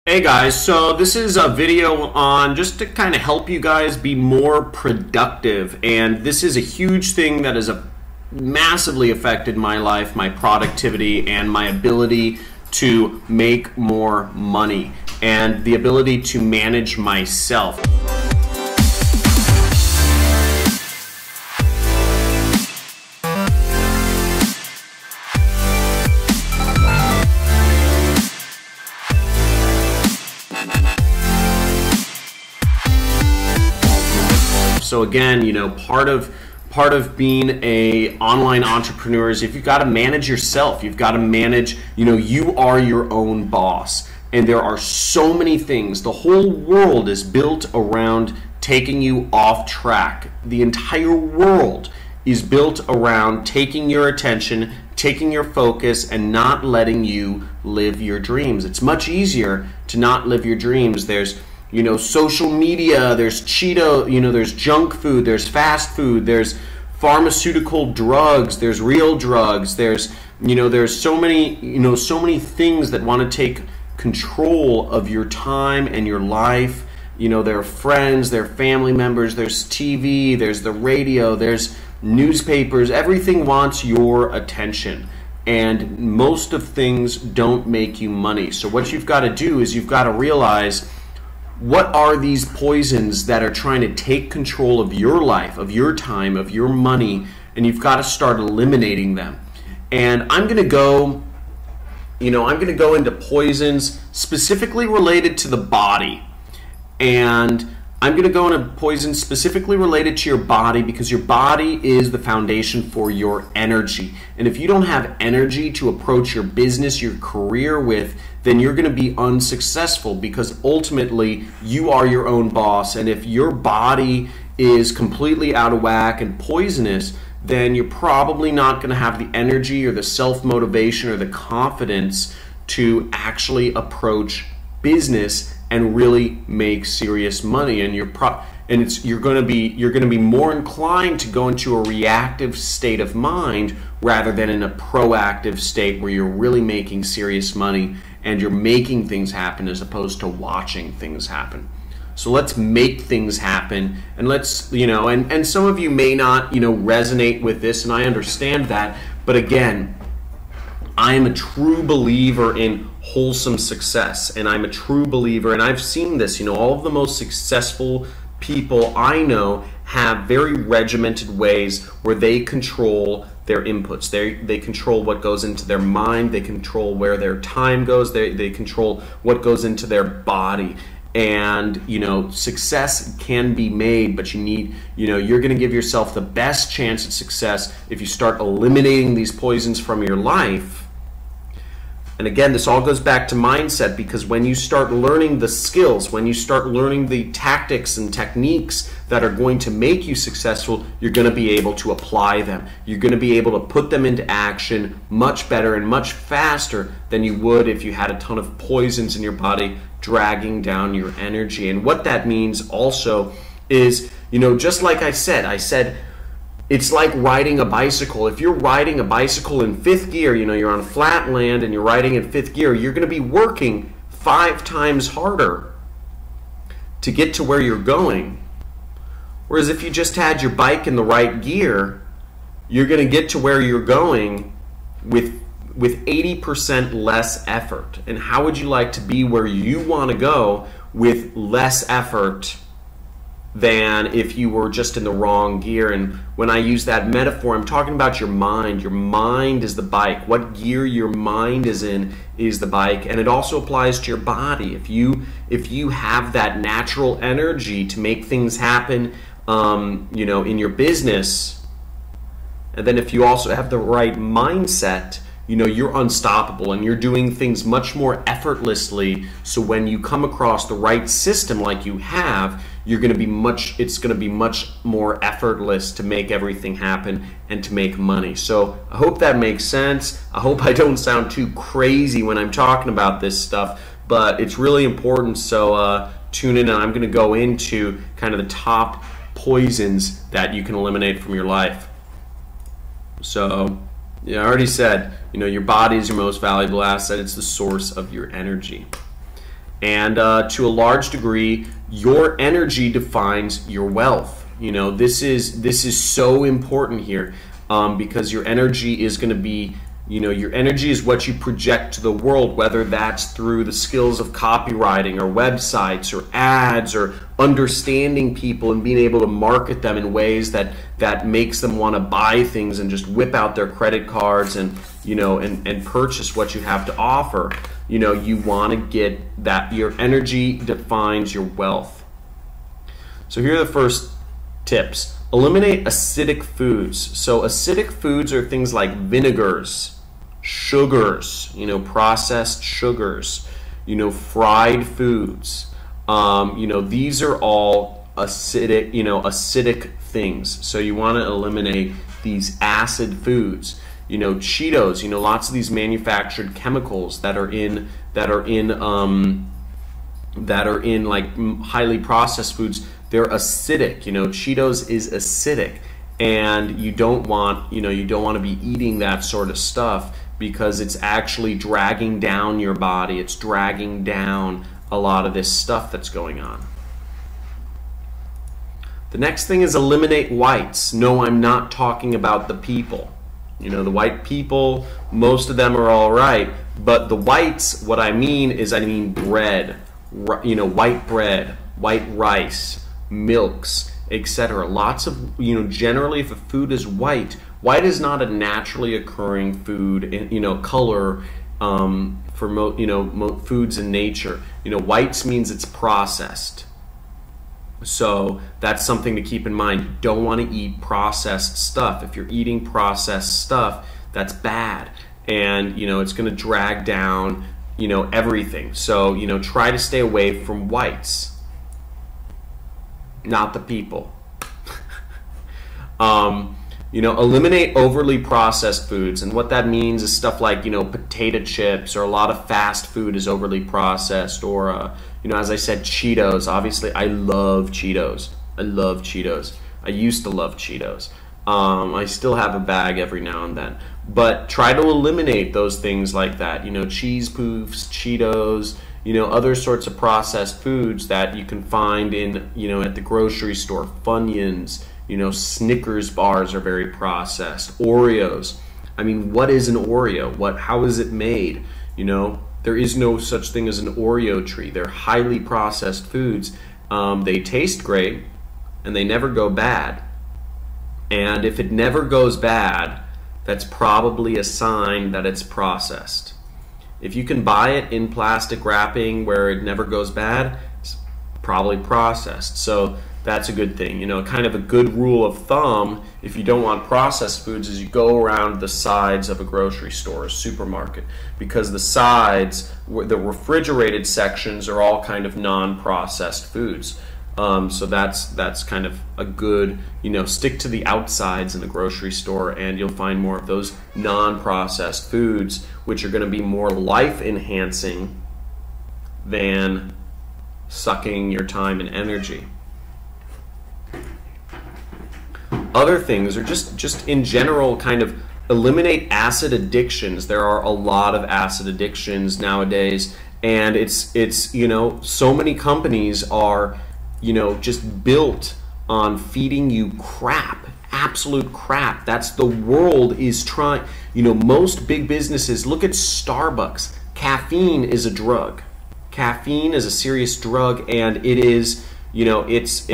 Hey guys, so this is a video on just to kind of help you guys be more productive, and this is a huge thing that has massively affected my life, my productivity, and my ability to make more money and the ability to manage myself. So again, you know, part of being a online entrepreneur is if you've got to manage yourself, you've got to manage, you know, you are your own boss. And there are so many things. The whole world is built around taking you off track. The entire world is built around taking your attention, taking your focus, and not letting you live your dreams. It's much easier to not live your dreams. There's social media, there's there's junk food, there's fast food, there's pharmaceutical drugs, there's real drugs, there's so many things that want to take control of your time and your life. There are friends, there are family members, there's TV, there's the radio, there's newspapers, everything wants your attention. And most of things don't make you money. So what you've got to do is you've got to realize, what are these poisons that are trying to take control of your life, of your time, of your money, and you've got to start eliminating them. And I'm going to go into poisons specifically related to the body. And I'm going to go into poisons specifically related to your body because your body is the foundation for your energy. And if you don't have energy to approach your business, your career with, then you're going to be unsuccessful because ultimately you are your own boss. And if your body is completely out of whack and poisonous, then you're probably not going to have the energy or the self-motivation or the confidence to actually approach business and really make serious money. And you're going to be more inclined to go into a reactive state of mind rather than in a proactive state where you're really making serious money and you're making things happen as opposed to watching things happen. So let's make things happen, and let's, and some of you may not, resonate with this, and I understand that, but again, I am a true believer in wholesome success, and I'm a true believer, and I've seen this, all of the most successful people I know have very regimented ways where they control their inputs. They control what goes into their mind, they control where their time goes, they control what goes into their body. And success can be made, but you need, you're going to give yourself the best chance at success if you start eliminating these poisons from your life. And again, this all goes back to mindset, because when you start learning the skills, when you start learning the tactics and techniques that are going to make you successful, you're going to be able to apply them. You're going to be able to put them into action much better and much faster than you would if you had a ton of poisons in your body dragging down your energy. And what that means also is, just like I said, it's like riding a bicycle. If you're riding a bicycle in fifth gear, you're on flat land and you're riding in fifth gear, you're going to be working 5 times harder to get to where you're going. Whereas if you just had your bike in the right gear, you're going to get to where you're going with 80% less effort. And how would you like to be where you want to go with less effort than if you were just in the wrong gear? And when I use that metaphor, I'm talking about your mind. Your mind is the bike. What gear your mind is in is the bike. And it also applies to your body. If you have that natural energy to make things happen, in your business, and then if you also have the right mindset, you're unstoppable and you're doing things much more effortlessly. So when you come across the right system like you have, it's going to be much more effortless to make everything happen and to make money. So I hope that makes sense. I hope I don't sound too crazy when I'm talking about this stuff, but it's really important. So tune in, and I'm going to go into kind of the top poisons that you can eliminate from your life. So yeah, I already said, your body is your most valuable asset. It's the source of your energy. And to a large degree, your energy defines your wealth. You know, this is so important here, because your energy is going to be, you know, your energy is what you project to the world, whether that's through the skills of copywriting or websites or ads or understanding people and being able to market them in ways that makes them want to buy things and just whip out their credit cards and, you know, and purchase what you have to offer. You know, you want to get that. Your energy defines your wealth. So here are the first tips. Eliminate acidic foods. So acidic foods are things like vinegars, sugars, you know, processed sugars, you know, fried foods. You know, these are all acidic, you know, acidic things. So you want to eliminate these acid foods. You know, Cheetos, you know, lots of these manufactured chemicals that are in like highly processed foods, they're acidic. You know, Cheetos is acidic, and you don't want to be eating that sort of stuff because it's actually dragging down your body. It's dragging down a lot of this stuff that's going on. The next thing is eliminate whites. No, I'm not talking about the people. You know, the white people, most of them are all right, but the whites, what I mean is I mean bread, you know, white bread, white rice, milks, etc. Lots of, you know, generally if a food is white, white is not a naturally occurring food, you know, color for foods in nature. You know, whites means it's processed. So that's something to keep in mind. You don't want to eat processed stuff. If you're eating processed stuff, that's bad. And, you know, it's going to drag down, you know, everything. So, you know, try to stay away from whites, not the people. You know, eliminate overly processed foods. And what that means is stuff like, you know, potato chips, or a lot of fast food is overly processed, or, you know, as I said, Cheetos. Obviously, I love Cheetos. I love Cheetos. I used to love Cheetos. I still have a bag every now and then. But try to eliminate those things like that. You know, cheese poofs, Cheetos, you know, other sorts of processed foods that you can find in, you know, at the grocery store. Funyuns, you know, Snickers bars are very processed. Oreos. I mean, what is an Oreo? How is it made? You know, there is no such thing as an Oreo tree. They're highly processed foods. They taste great, and they never go bad. And if it never goes bad, that's probably a sign that it's processed. If you can buy it in plastic wrapping where it never goes bad, it's probably processed. So that's a good thing. You know, kind of a good rule of thumb if you don't want processed foods is you go around the sides of a grocery store or supermarket, because the sides, the refrigerated sections, are all kind of non-processed foods. So that's kind of a good, you know, stick to the outsides in the grocery store and you'll find more of those non-processed foods, which are going to be more life-enhancing than sucking your time and energy. Other things are just in general, kind of eliminate acid addictions. There are a lot of acid addictions nowadays, and it's you know, so many companies are, you know, just built on feeding you crap, absolute crap. That's the world is trying. You know, most big businesses, look at Starbucks. Caffeine is a drug. Caffeine is a serious drug, and it is, you know, it's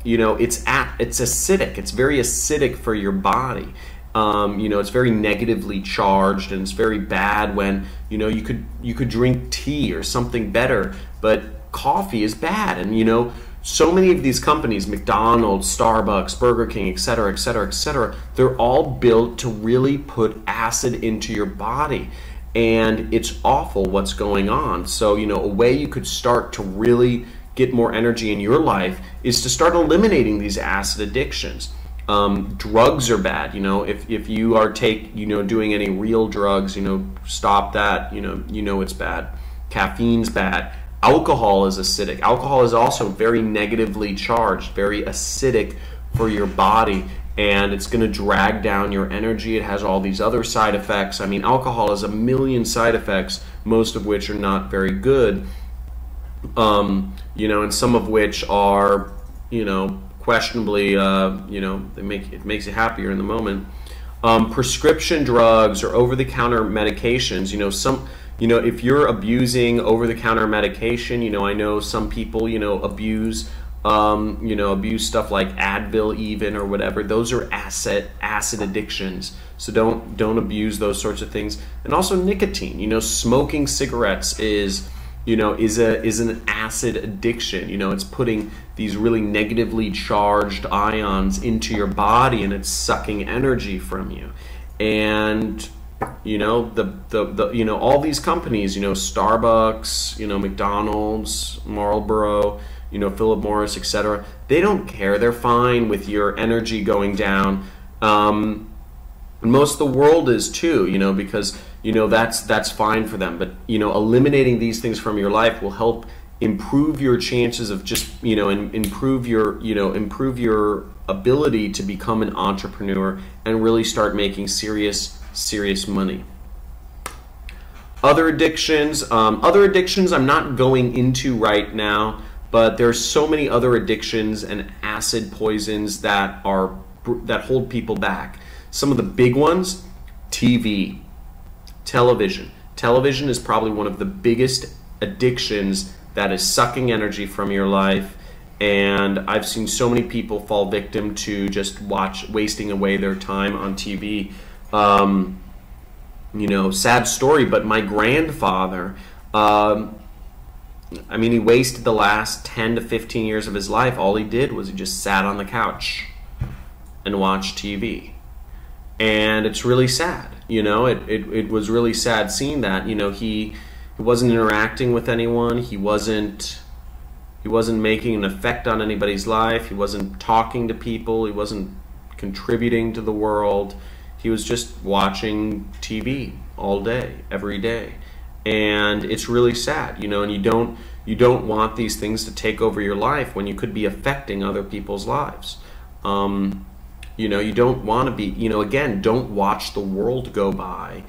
you know, it's acidic. It's very acidic for your body. You know, it's very negatively charged, and it's very bad when, you know, you could drink tea or something better, but coffee is bad. And, you know, so many of these companies, McDonald's, Starbucks, Burger King, etc., etc., etc., they're all built to really put acid into your body, and it's awful what's going on. So, you know, a way you could start to really get more energy in your life is to start eliminating these acid addictions. Drugs are bad. You know, if you are doing any real drugs, you know, stop that. You know it's bad. Caffeine's bad. Alcohol is acidic. Alcohol is also very negatively charged, very acidic for your body, and it's going to drag down your energy. It has all these other side effects. I mean, alcohol has a million side effects, most of which are not very good. You know, and some of which are, you know, questionably, you know, it makes you happier in the moment. Prescription drugs or over-the-counter medications, you know, if you're abusing over-the-counter medication, you know, I know some people, you know, abuse stuff like Advil even or whatever. Those are acid addictions. So don't abuse those sorts of things. And also nicotine, you know, smoking cigarettes is an acid addiction. You know, it's putting these really negatively charged ions into your body and it's sucking energy from you. And you know, you know, all these companies, you know, Starbucks, you know, McDonald's, Marlboro, you know, Philip Morris, etc. They don't care. They're fine with your energy going down. And most of the world is too, you know, because, you know, that's fine for them. But, you know, eliminating these things from your life will help improve your chances of just, you know, and improve your ability to become an entrepreneur and really start making serious money. Other addictions I'm not going into right now, but there's so many other addictions and acid poisons that hold people back. Some of the big ones: TV, television. Television is probably one of the biggest addictions that is sucking energy from your life, and I've seen so many people fall victim to just wasting away their time on TV. You know, sad story, but my grandfather, I mean, he wasted the last 10 to 15 years of his life. All he did was he just sat on the couch and watched TV. And it's really sad, you know, it was really sad seeing that. You know, he wasn't interacting with anyone. He wasn't making an effect on anybody's life. He wasn't talking to people. He wasn't contributing to the world. He was just watching TV all day, every day. And it's really sad, you know, and you don't want these things to take over your life when you could be affecting other people's lives. You know, you don't want to be, you know, again, don't watch the world go by.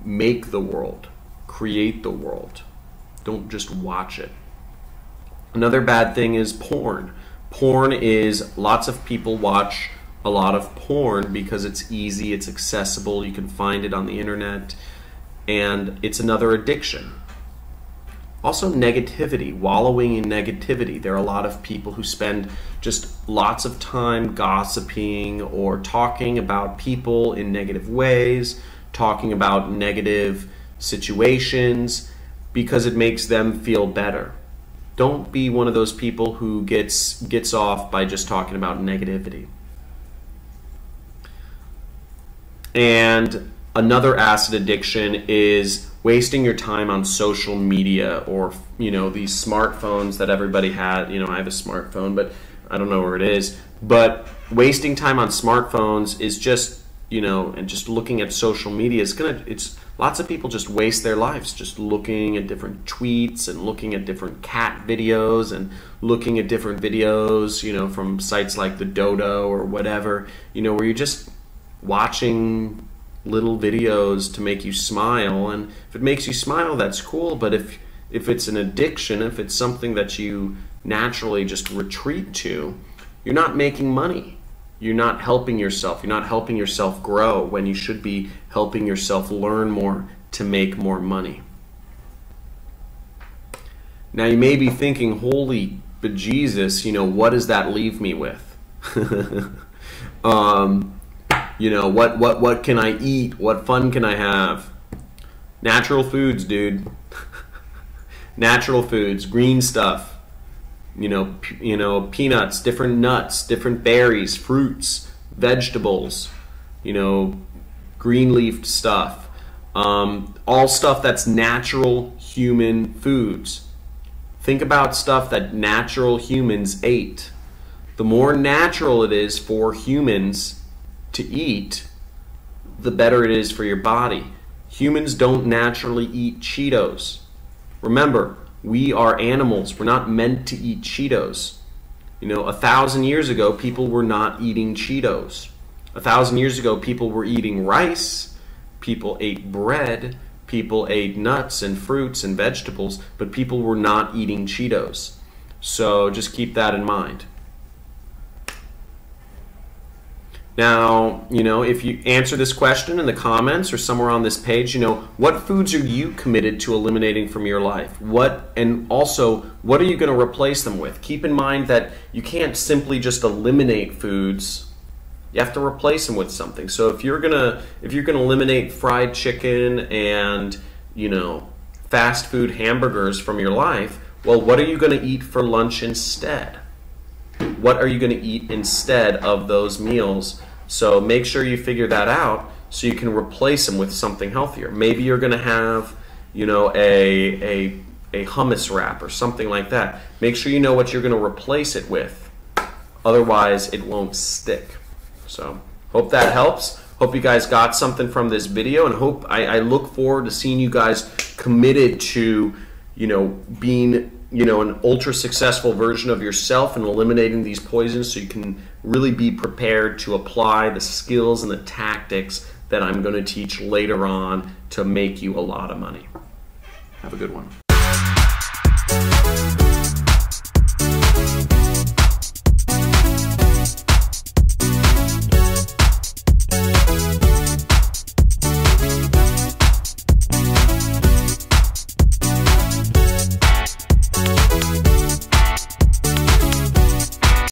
Make the world. Create the world. Don't just watch it. Another bad thing is porn. Porn is, lots of people watch a lot of porn because it's easy, it's accessible, you can find it on the internet, and it's another addiction. Also negativity, wallowing in negativity. There are a lot of people who spend just lots of time gossiping or talking about people in negative ways, talking about negative situations because it makes them feel better. Don't be one of those people who gets off by just talking about negativity. And another acid addiction is wasting your time on social media, or, you know, these smartphones that everybody has. You know, I have a smartphone, but I don't know where it is. But wasting time on smartphones is just, you know, and just looking at social media it's lots of people just waste their lives just looking at different tweets and looking at different cat videos and looking at different videos, you know, from sites like the Dodo or whatever, you know, where you're just watching little videos to make you smile. And if it makes you smile, that's cool. But if it's an addiction, if it's something that you naturally just retreat to, you're not making money. You're not helping yourself. You're not helping yourself grow when you should be helping yourself learn more to make more money. Now you may be thinking, holy bejesus, you know, what does that leave me with? You know, what can I eat? What fun can I have? Natural foods, dude. Natural foods, green stuff. You know, peanuts, different nuts, different berries, fruits, vegetables. You know, green leafed stuff. All stuff that's natural human foods. Think about stuff that natural humans ate. The more natural it is for humans to eat, the better it is for your body. Humans don't naturally eat Cheetos. Remember, we are animals. We're not meant to eat Cheetos. You know, 1,000 years ago, people were not eating Cheetos. 1,000 years ago, people were eating rice. People ate bread. People ate nuts and fruits and vegetables, but people were not eating Cheetos. So just keep that in mind. Now, you know, if you answer this question in the comments or somewhere on this page, you know, what foods are you committed to eliminating from your life? And also, what are you going to replace them with? Keep in mind that you can't simply just eliminate foods. You have to replace them with something. So if you're gonna eliminate fried chicken and, you know, fast food hamburgers from your life, well, what are you going to eat for lunch instead? What are you going to eat instead of those meals? So make sure you figure that out so you can replace them with something healthier. Maybe you're going to have, you know, a hummus wrap or something like that. Make sure you know what you're going to replace it with. Otherwise, it won't stick. So hope that helps. Hope you guys got something from this video, and I look forward to seeing you guys committed to, you know, being, you know, an ultra successful version of yourself and eliminating these poisons so you can really be prepared to apply the skills and the tactics that I'm going to teach later on to make you a lot of money. Have a good one.